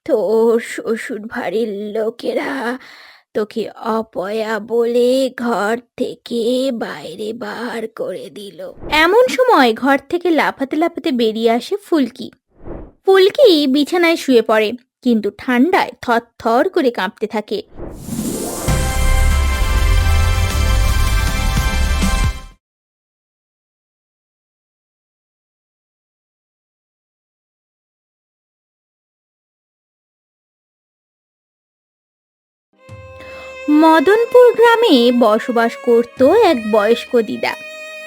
তোর শ্বশুর বাড়ির লোকেরা তোকে অপয়া বলে ঘর থেকে বাইরে বার করে দিল। এমন সময় ঘর থেকে লাফাতে লাফাতে বেরিয়ে আসে ফুলকি। ফুলকি বিছানায় শুয়ে পড়ে, কিন্তু ঠান্ডায় থরথর করে কাঁপতে থাকে। মদনপুর গ্রামে বসবাস করত এক বয়স্ক দিদা।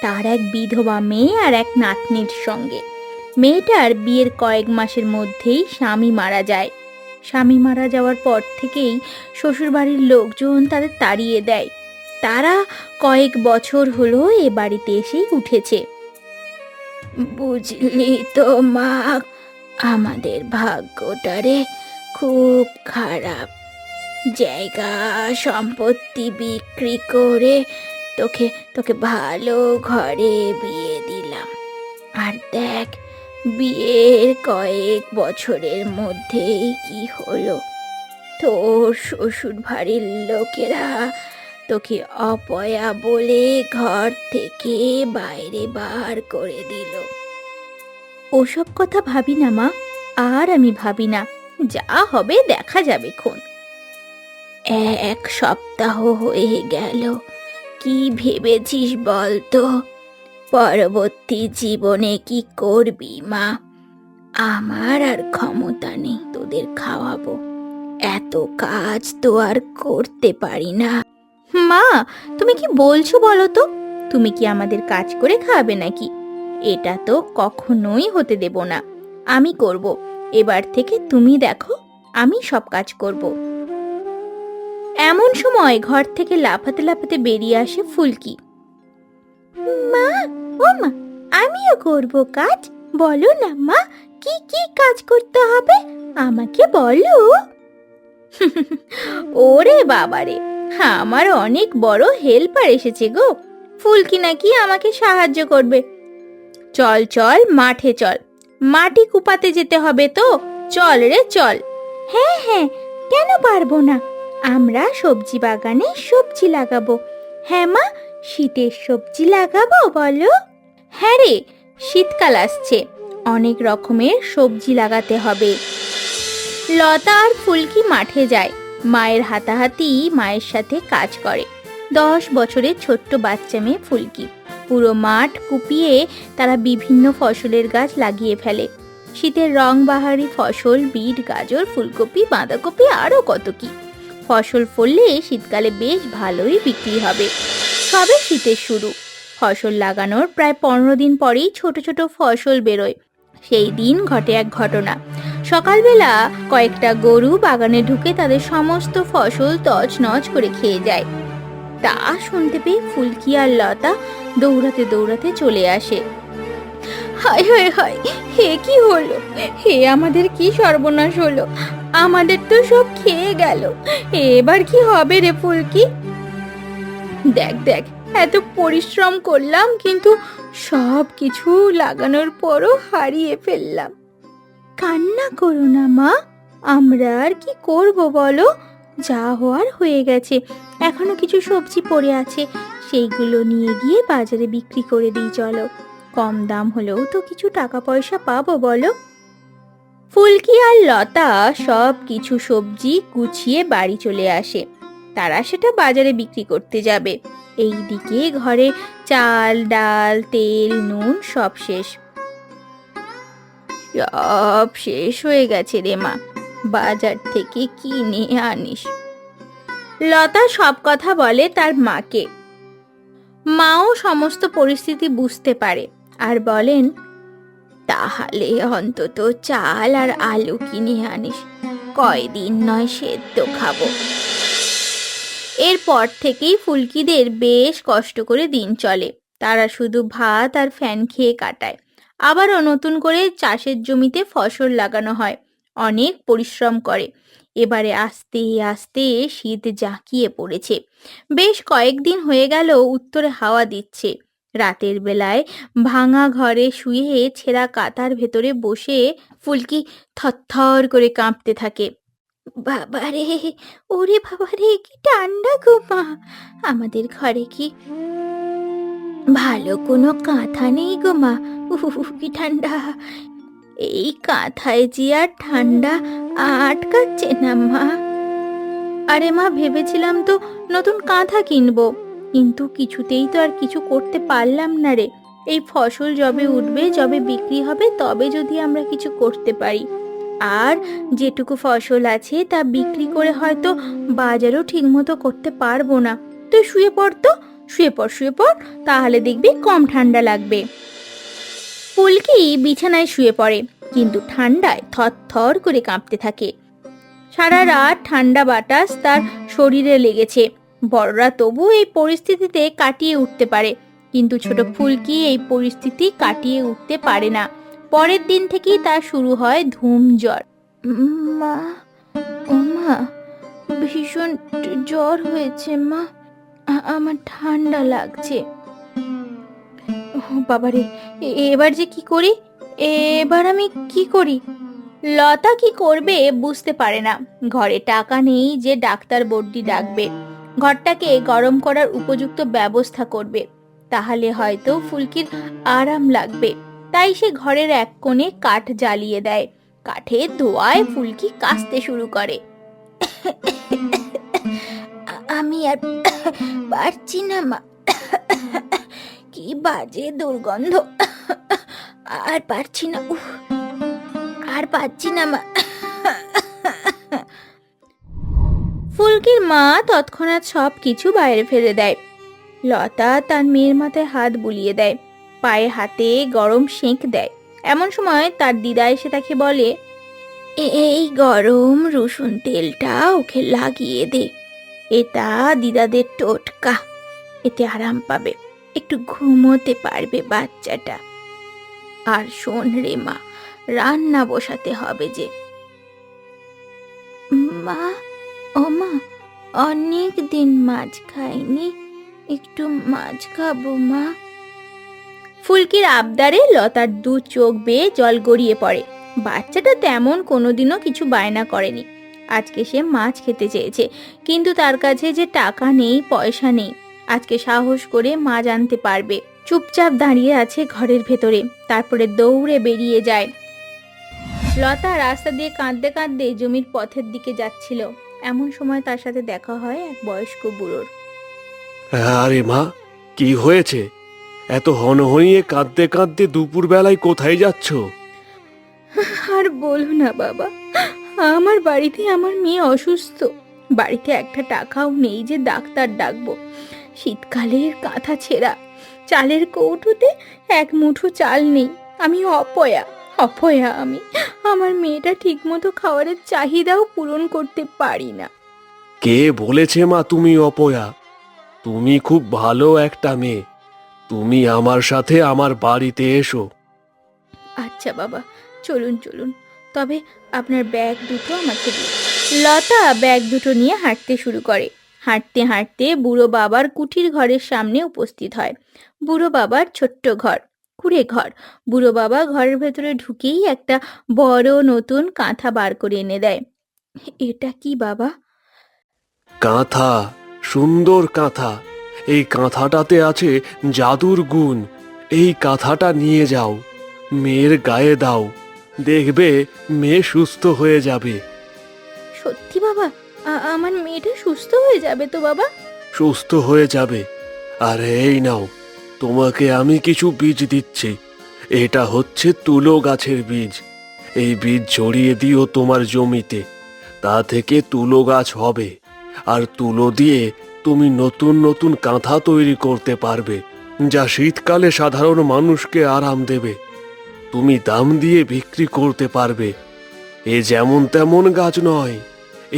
তার এক বিধবা মেয়ে আর এক নাতনির সঙ্গে। মেয়েটার বিয়ের কয়েক মাসের মধ্যেই স্বামী মারা যায়। স্বামী মারা যাওয়ার পর থেকেই শ্বশুরবাড়ির লোকজন তাদের তাড়িয়ে দেয়। তারা কয়েক বছর হলো এ বাড়িতে এসেই উঠেছে। বুঝলি তো মা, আমাদের ভাগ্যটারে খুব খারাপ। জায়গা সম্পত্তি বিক্রি করে তোকে তোকে ভালো ঘরে বিয়ে দিলাম। আর দেখ, বিয়ের কয়েক বছরের মধ্যেই কি হলো, তোর শ্বশুর বাড়ির লোকেরা তোকে অপয়া বলে ঘর থেকে বাইরে বার করে দিল। ওসব কথা ভাবি না মা, আর আমি ভাবি না। যা হবে দেখা যাবে খন। এক সপ্তাহ হয়ে গেল, কি ভেবেছিস বলতো? পরবর্তী জীবনে কি করবি মা? আমার আর ক্ষমতা নেই তোদের খাওয়াবো, এত কাজ তো আর করতে পারি না। মা, তুমি কি বলছো বলো তো? তুমি কি আমাদের কাজ করে খাওয়াবে নাকি? এটা তো কখনোই হতে দেব না। আমি করব। এবার থেকে তুমি দেখো, আমি সব কাজ করব। এমন সময় ঘর থেকে লাফাতে লাফাতে বেরিয়ে আসে ফুলকি। মা, ও মা, আমিও করব কাজ। বলো না মা, কি কি কাজ করতে হবে আমাকে বলো। ওরে বাবারে, আমার অনেক বড় হেল্পার এসেছে গো। ফুলকি নাকি আমাকে সাহায্য করবে। চল চল, মাঠে চল, মাটি কুপাতে যেতে হবে তো। চল রে চল। হ্যাঁ হ্যাঁ, কেন পারবো না? আমরা সবজি বাগানে সবজি লাগাবো। হ্যাঁ মা, শীতের সবজি লাগাবো বলো। হ্যাঁ রে, শীতকাল আসছে, অনেক রকমের সবজি লাগাতে হবে। লতা আর ফুলকি মাঠে যায়। মায়ের হাতাহাতি মায়ের সাথে কাজ করে। 10 বছরের ছোট্ট বাচ্চা মেয়ে ফুলকি। পুরো মাঠ কুপিয়ে তারা বিভিন্ন ফসলের গাছ লাগিয়ে ফেলে। শীতের রংবাহারি ফসল, বিট, গাজর, ফুলকপি, বাঁধাকপি, আরও কত কি। ফসল ফললে শীতকালে বেশ ভালোই বিক্রি হবে। সবে শীতের শুরু। ফসল লাগানোর প্রায় 15 দিন পরেই ছোট ছোট ফসল বেরোয়। সেই দিন ঘটে এক ঘটনা। সকালবেলা কয়েকটা গরু বাগানে ঢুকে তাদের সমস্ত ফসল তছনছ করে খেয়ে যায়। তা শুনতে পেয়ে ফুলকি আর লতা দৌড়াতে দৌড়াতে চলে আসে। হায় হায় হায়, হে কি হলো? হে আমাদের কি সর্বনাশ হলো! আমাদের তো সব খেয়ে গেল। এবার কি হবে রে ফুলকি? দেখ দেখ, এত পরিশ্রম করলাম, কিন্তু সব কিছু লাগানোর পরও হারিয়ে ফেললাম। কান্না করো না মা, আমরা আর কি করব বলো? যা হওয়ার হয়ে গেছে। এখনো কিছু সবজি পড়ে আছে, সেইগুলো নিয়ে গিয়ে বাজারে বিক্রি করে দিই চলো। কম দাম হলেও তো কিছু টাকা পয়সা পাবো বলো। ফুলকি আর লতা সব কিছু সবজি গুছিয়ে বাড়ি চলে আসে। তারা সেটা বাজারে বিক্রি করতে যাবে। এইদিকে ঘরে চাল, ডাল, তেল, নুন সব শেষ। সব শেষ হয়ে গেছে রে মা, বাজার থেকে কিনে আনিস। লতা সব কথা বলে তার মাকে। মাও সমস্ত পরিস্থিতি বুঝতে পারে আর বলেন, তাহলে অন্তত চাল আর আলু কিনে আনিস, কয়দিন নয় সেদ্ধ খাবো। এরপর থেকেই ফুলকিদের বেশ কষ্ট করে দিন চলে। তারা শুধু ভাত আর ফ্যান খেয়ে কাটায়। আবারও নতুন করে চাষের জমিতে ফসল লাগানো হয়। অনেক পরিশ্রম করে। এবারে আস্তে আস্তে শীত জাঁকিয়ে পড়েছে। বেশ কয়েকদিন হয়ে গেল উত্তরে হাওয়া দিচ্ছে। রাতের বেলায় ভাঙা ঘরে শুয়ে ছেঁড়া কাঁথার ভেতরে বসে ফুলকি থরথর করে কাঁপতে থাকে। বাবারে, ওরে বাবারে, কি ঠান্ডা গো মা! আমাদের ঘরে কি ভালো কোনো কাঁথা নেই গো মা? কি ঠান্ডা! এই কাঁথায় যে আর ঠান্ডা আটকাচ্ছে না মা। আরে মা, ভেবেছিলাম তো নতুন কাঁথা কিনবো, কিন্তু কিছুতেই তো আর কিছু করতে পারলাম না রে। এই ফসল যবে উঠবে, যবে বিক্রি হবে, তবে যদি আমরা কিছু করতে পারি। আর যেটুকু ফসল আছে তা বিক্রি করে হয়তো বাজারও ঠিক মতো করতে পারবো না। তুই শুয়ে পড় তো, শুয়ে পড়, তাহলে দেখবি কম ঠান্ডা লাগবে। ফুলকি বিছানায় শুয়ে পড়ে, কিন্তু ঠান্ডায় থরথর করে কাঁপতে থাকে। সারা রাত ঠান্ডা বাতাস তার শরীরে লেগেছে। বড়রা তবু এই পরিস্থিতিতে কাটিয়ে উঠতে পারে, কিন্তু ছোট ফুলকি এই পরিস্থিতি কাটিয়ে উঠতে পারে না। পরের দিন থেকেই তার শুরু হয় ধুম জ্বর। মা, ও মা, ভীষণ জ্বর হয়েছে মা। আমার ঠান্ডা লাগছে। ও বাবারে, এবার যে কি করি? এবার আমি কি করি? লতা কি করবে বুঝতে পারে না। ঘরে টাকা নেই যে ডাক্তার বদ্যি ডাকবে, ঘরটাকে গরম করার উপযুক্ত ব্যবস্থা করবে, তাহলে হয়তো ফুলকির আরাম লাগবে। তাই সে ঘরের এক কোণে কাঠ জ্বালিয়ে দেয়। কাঠের ধোঁয়ায় ফুলকি কাশতে শুরু করে। আমি আর পারছি না মা, কি বাজে দুর্গন্ধ! আর পারছি না, আর পারছি না মা। ফুলকির মা তৎক্ষণাৎ সব কিছু বাইরে ফেলে দেয়। লতা তার মেয়ের মাথায় হাত বুলিয়ে দেয়, পায়ে হাতে গরম সেঁক দেয়। এমন সময় তার দিদা এসে তাকে বলে, এই গরম রসুন তেলটা ওকে লাগিয়ে দে। এটা দিদাদের টোটকা, এতে আরাম পাবে, একটু ঘুমোতে পারবে বাচ্চাটা। আর শোন রে মা, রান্না বসাতে হবে যে। মা, ও মা, অনেক দিন মাছ খাইনি, একটু মাছ খাবো মা। ফুলকির আবদারে লতার দু চোখ বেয়ে জল গড়িয়ে পড়ে। বাচ্চাটা তেমন কোনোদিনও কিছু বায়না করেনি। আজকে সে মাছ খেতে চেয়েছে, কিন্তু তার কাছে যে টাকা নেই, পয়সা নেই। আজকে সাহস করে মাছ আনতে পারবে। চুপচাপ দাঁড়িয়ে আছে ঘরের ভেতরে, তারপরে দৌড়ে বেরিয়ে যায়। লতা রাস্তা দিয়ে কাঁদতে কাঁদতে জমির পথের দিকে যাচ্ছিল। এমন সময় তার সাথে দেখা হয় এক বয়স্ক বুড়োর। আরে মা, কি হয়েছে? এত হনহনিয়ে কাঁদতে কাঁদতে দুপুর বেলায় কোথায় যাচ্ছ? আর বলো না বাবা, আমার বাড়িতে আমার মেয়ে অসুস্থ। বাড়িতে একটা টাকাও নেই যে ডাক্তার ডাকবো। শীতকালের কাঁথা ছেঁড়া, চালের কৌটোতে এক মুঠো চাল নেই। আমি অপয়া, অপয়া আমি। আমার মেয়েটা ঠিকমতো খাবারের চাহিদাও পূরণ করতে পারি না। কে বলেছে মা তুমি অপয়া? তুমি খুব ভালো একটা মেয়ে। তুমি আমার সাথে আমার বাড়িতে এসো। আচ্ছা বাবা, চলুন চলুন, তবে আপনার ব্যাগ দুটো আমাকে দিন। লতা ব্যাগ দুটো নিয়ে হাঁটতে শুরু করে। হাঁটতে হাঁটতে বুড়ো বাবার কুঠির ঘরের সামনে উপস্থিত হয়। বুড়ো বাবার ছোট্ট ঘর, কুঁড়ে ঘর। বুড়ো বাবা ঘরের ভেতরে ঢুকেই একটা বড় নতুন কাঁথা বার করে এনে দেয়। এটা কি বাবা? কাঁথা, সুন্দর কাঁথা। এই কাঁথাটাতে আছে জাদুর গুণ। এই কাঁথাটা নিয়ে যাও, মেয়ের গায়ে দাও, দেখবে মেয়ে সুস্থ হয়ে যাবে। সত্যি বাবা? আমার মেয়েটা সুস্থ হয়ে যাবে তো বাবা? সুস্থ হয়ে যাবে। আর এই নাও, তোমাকে আমি কিছু বীজ দিচ্ছি। এটা হচ্ছে তুলো গাছের বীজ। এই বীজ ছড়িয়ে দিও তোমার জমিতে, তা থেকে তুলো গাছ হবে। আর তুলো দিয়ে তুমি নতুন নতুন কাঁথা তৈরি করতে পারবে, যা শীতকালে সাধারণ মানুষকে আরাম দেবে। তুমি দাম দিয়ে বিক্রি করতে পারবে। এ যেমন তেমন গাছ নয়,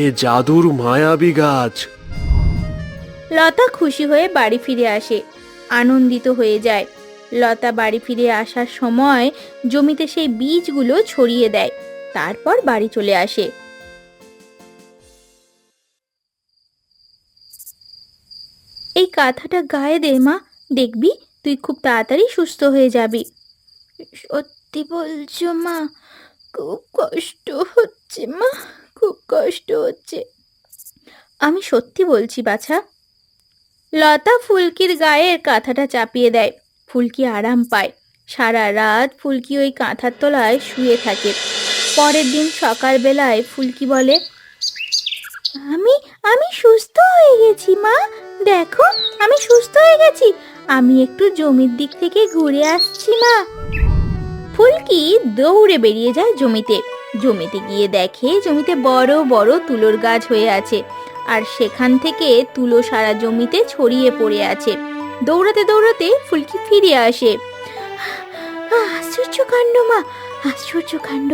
এ জাদুর মায়াবী গাছ। লতা খুশি হয়ে বাড়ি ফিরে আসে, আনন্দিত হয়ে যায়। লতা বাড়ি ফিরে আসার সময় জমিতে সেই বীজগুলো ছড়িয়ে দেয়, তারপর বাড়ি চলে আসে। এই কাঁথাটা গায়ে দে মা, দেখবি তুই খুব তাড়াতাড়ি সুস্থ হয়ে যাবি। সত্যি বলছো মা? খুব কষ্ট হচ্ছে মা, খুব কষ্ট হচ্ছে। আমি সত্যি বলছি বাছা। লতা ফুলকির গায়ের কাঁথাটা চাপিয়ে দেয়। ফুলকি আরাম পায়। সারা রাত ফুলকি ওই কাঁথার তলায় শুয়ে থাকে। পরের দিন সকালবেলায় ফুলকি বলে, আমি আমি সুস্থ হয়ে গেছি মা, দেখো আমি সুস্থ হয়ে গেছি। আমি একটু জমির দিক থেকে ঘুরে আসছি মা। ফুলকি দৌড়ে বেরিয়ে যায় জমিতে। জমিতে গিয়ে দেখে জমিতে বড় বড় তুলোর গাছ হয়ে আছে, আর সেখান থেকে তুলো সারা জমিতে ছড়িয়ে পড়ে আছে। দৌড়াতে দৌড়াতে ফুলকি ফিরে আসে। আশ্চর্য কাণ্ড মা, আশ্চর্য কাণ্ড!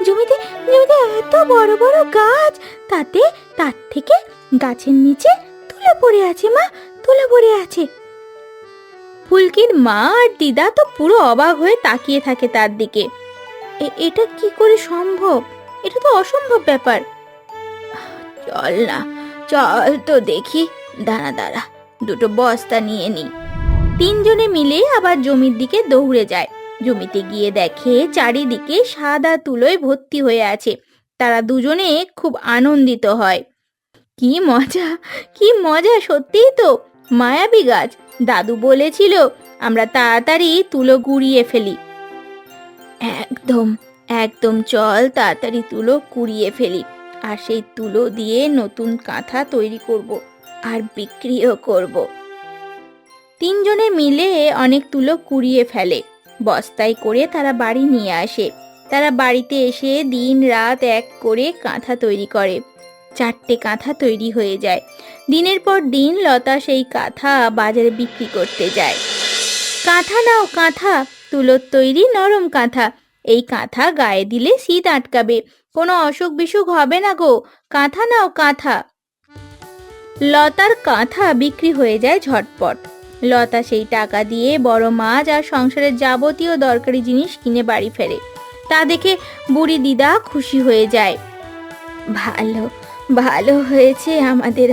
জমিতে জমিতে এত বড় বড় গাছ, তার থেকে গাছের নিচে তুলো পড়ে আছে মা, তুলো পড়ে আছে। ফুলকির মা আর দিদা তো পুরো অবাক হয়ে তাকিয়ে থাকে তার দিকে। এটা কি করে সম্ভব? এটা তো অসম্ভব ব্যাপার। চল না, চল তো দেখি। দাঁড়া দাঁড়া, দুটো বস্তা নিয়ে নি। তিনজনে মিলে আবার জমির দিকে দৌড়ে যায়। জমিতে গিয়ে দেখে চারিদিকে সাদা তুলোয় ভর্তি হয়ে আছে। তারা দুজনে খুব আনন্দিত হয়। কি মজা, কি মজা! সত্যিই তো মায়াবী গাছ। দাদু বলেছিল আমরা তাড়াতাড়ি তুলো কুড়িয়ে ফেলি। একদম একদম, চল তাড়াতাড়ি তুলো কুড়িয়ে ফেলি, আর সেই তুলো দিয়ে নতুন কাঁথা তৈরি করব আর বিক্রিও করব। তিনজনে মিলে অনেক তুলো কুড়িয়ে ফেলে। বস্তায় করে তারা বাড়ি নিয়ে আসে। তারা বাড়িতে এসে দিন রাত এক করে কাঁথা তৈরি করে। 4টে কাঁথা তৈরি হয়ে যায়। দিনের পর দিন লতা সেই কাঁথা বাজারে বিক্রি করতে যায়। কাঁথা নাও কাঁথা, তুলোর তৈরি নরম কাঁথা। এই কাঁথা গায়ে দিলে শীত আটকাবে, কোনো অসুখ বিসুখ হবে না গো। কাঁথা নাও কাঁথা। লতার কাঁথা বিক্রি হয়ে যায় ঝটপট। লতা সেই টাকা দিয়ে বড় মাছ আর সংসারের যাবতীয় দরকারি জিনিস কিনে বাড়ি ফেরে। তা দেখে বুড়ি দিদা খুশি হয়ে যায়। ভালো ভালো হয়েছে, আমাদের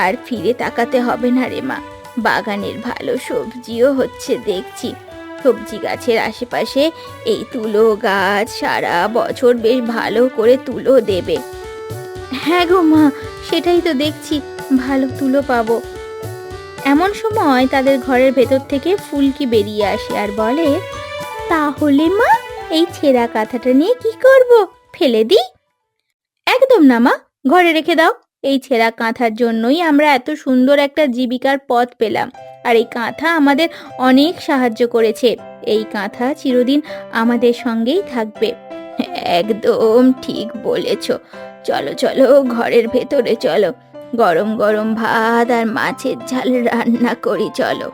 আর ফিরে তাকাতে হবে না রে মা। বাগানের ভালো সবজিও হচ্ছে দেখছি। সবজি গাছের আশেপাশে এই তুলো গাছ সারা বছর বেশ ভালো করে তুলো দেবে। হ্যাঁ গো মা, সেটাই তো দেখছি, ভালো তুলো পাবো। এমন সময় তাদের ঘরের ভেতর থেকে ফুলকি বেরিয়ে আসে আর বলে, তাহলে মা এই ছেঁড়া কাঁথাটা নিয়ে কি করব? ফেলে দিই? একদম না মা, ঘরে রেখে দাও। এই ছেঁড়া কাঁথার জন্যই আমরা এত সুন্দর একটা জীবিকার পথ পেলাম, আর এই কাঁথা আমাদের অনেক সাহায্য করেছে। এই কাঁথা চিরদিন আমাদের সঙ্গেই থাকবে। একদম ঠিক বলেছ। চলো চলো, ঘরের ভেতরে চলো, গরম গরম ভাত আর মাছের ঝাল রান্না করি চলো।